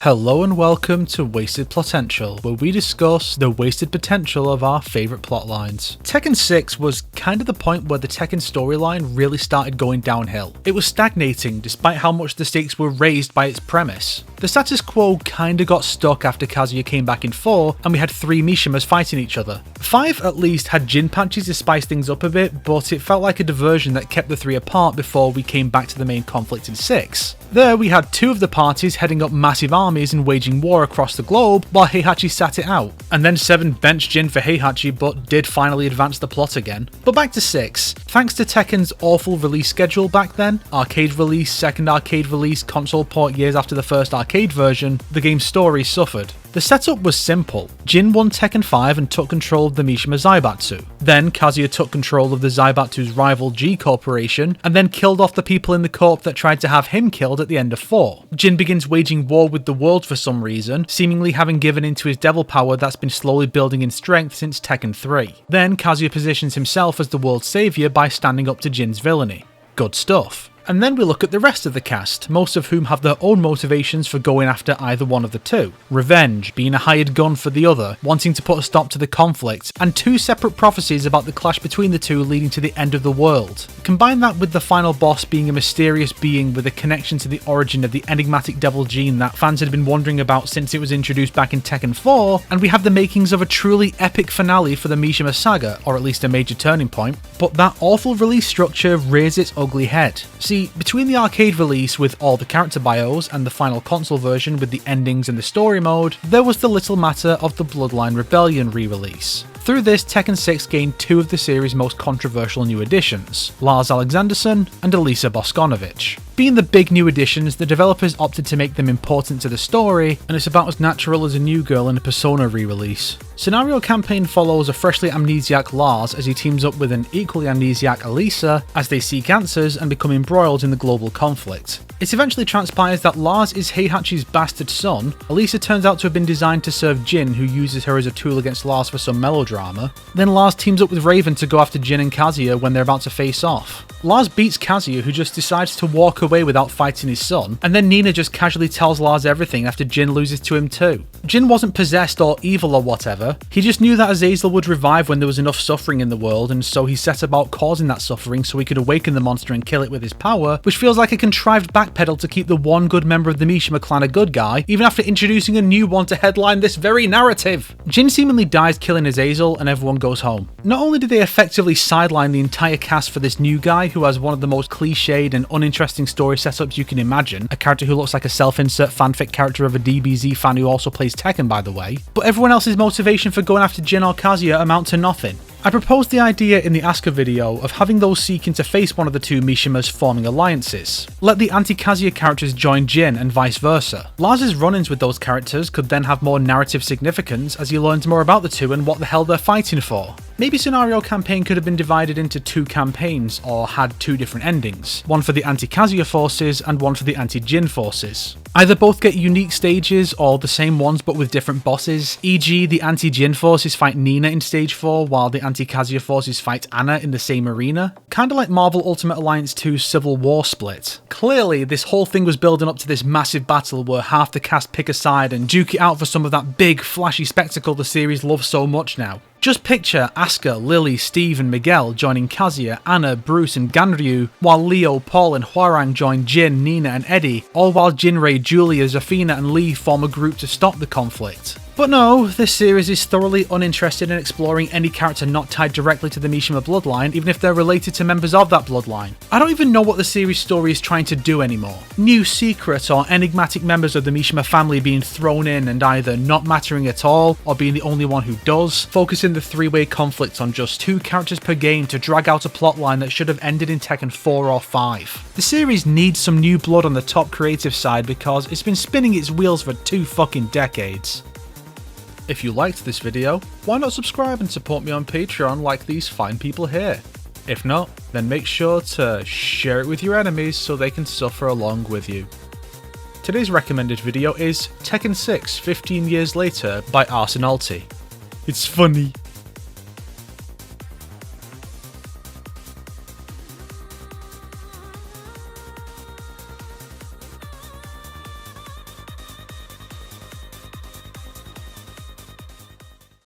Hello and welcome to Wasted Plotential, where we discuss the wasted potential of our favourite plotlines. Tekken 6 was kind of the point where the Tekken storyline really started going downhill. It was stagnating despite how much the stakes were raised by its premise. The status quo kinda got stuck after Kazuya came back in 4 and we had 3 Mishimas fighting each other. 5 at least had Jin patches to spice things up a bit, but it felt like a diversion that kept the 3 apart before we came back to the main conflict in 6. There we had 2 of the parties heading up massive armies and waging war across the globe while Heihachi sat it out. And then 7 benched Jin for Heihachi but did finally advance the plot again. But back to 6. Thanks to Tekken's awful release schedule back then, arcade release, second arcade release, console port years after the first arcade version, the game's story suffered. The setup was simple. Jin won Tekken 5 and took control of the Mishima Zaibatsu. Then Kazuya took control of the Zaibatsu's rival G Corporation, and then killed off the people in the corp that tried to have him killed at the end of 4. Jin begins waging war with the world for some reason, seemingly having given into his devil power that's been slowly building in strength since Tekken 3. Then Kazuya positions himself as the world's saviour by standing up to Jin's villainy. Good stuff. And then we look at the rest of the cast, most of whom have their own motivations for going after either one of the two. Revenge, being a hired gun for the other, wanting to put a stop to the conflict, and 2 separate prophecies about the clash between the two leading to the end of the world. Combine that with the final boss being a mysterious being with a connection to the origin of the enigmatic devil gene that fans had been wondering about since it was introduced back in Tekken 4, and we have the makings of a truly epic finale for the Mishima saga, or at least a major turning point. But that awful release structure rears its ugly head. See, between the arcade release with all the character bios and the final console version with the endings and the story mode, there was the little matter of the Bloodline Rebellion re-release. Through this, Tekken 6 gained 2 of the series' most controversial new additions, Lars Alexanderson and Elisa Boskonovich. Being the big new additions, the developers opted to make them important to the story, and it's about as natural as a new girl in a Persona re-release. Scenario campaign follows a freshly amnesiac Lars as he teams up with an equally amnesiac Elisa as they seek answers and become embroiled in the global conflict. It eventually transpires that Lars is Heihachi's bastard son, Elisa turns out to have been designed to serve Jin, who uses her as a tool against Lars for some melodrama. Then Lars teams up with Raven to go after Jin and Kazuya when they're about to face off. Lars beats Kazuya, who just decides to walk away without fighting his son, and then Nina just casually tells Lars everything after Jin loses to him too. Jin wasn't possessed or evil or whatever, he just knew that Azazel would revive when there was enough suffering in the world, and so he set about causing that suffering so he could awaken the monster and kill it with his power, which feels like a contrived backpedal to keep the one good member of the Mishima clan a good guy, even after introducing a new one to headline this very narrative. Jin seemingly dies killing Azazel and everyone goes home. Not only did they effectively sideline the entire cast for this new guy who has one of the most cliched and uninteresting story setups you can imagine, a character who looks like a self-insert fanfic character of a DBZ fan who also plays Tekken by the way, but everyone else's motivation for going after Jin or Kazuya amount to nothing. I proposed the idea in the Asuka video of having those seeking to face one of the 2 Mishimas forming alliances. Let the anti-Kazuya characters join Jin and vice versa. Lars' run-ins with those characters could then have more narrative significance as he learns more about the 2 and what the hell they're fighting for. Maybe Scenario Campaign could have been divided into 2 campaigns or had 2 different endings, one for the anti-Kazuya forces and one for the anti-Jin forces. Either both get unique stages or the same ones but with different bosses, e.g. the anti-Jin forces fight Nina in stage 4 while the anti-Kazuya forces fight Anna in the same arena. Kinda like Marvel Ultimate Alliance 2's Civil War split. Clearly this whole thing was building up to this massive battle where half the cast pick a side and duke it out for some of that big flashy spectacle the series loves so much now. Just picture Asuka, Lily, Steve and Miguel joining Kazuya, Anna, Bruce and Ganryu, while Leo, Paul and Hwoarang join Jin, Nina and Eddie, all while Jinrei, Julia, Zafina and Lee form a group to stop the conflict. But no, this series is thoroughly uninterested in exploring any character not tied directly to the Mishima bloodline, even if they're related to members of that bloodline. I don't even know what the series story is trying to do anymore. New secret or enigmatic members of the Mishima family being thrown in and either not mattering at all, or being the only one who does, focusing the 3-way conflict on just 2 characters per game to drag out a plotline that should have ended in Tekken 4 or 5. The series needs some new blood on the top creative side because it's been spinning its wheels for 2 fucking decades. If you liked this video, why not subscribe and support me on Patreon like these fine people here? If not, then make sure to share it with your enemies so they can suffer along with you. Today's recommended video is Tekken 6 15 Years Later by Arsenalty. It's funny.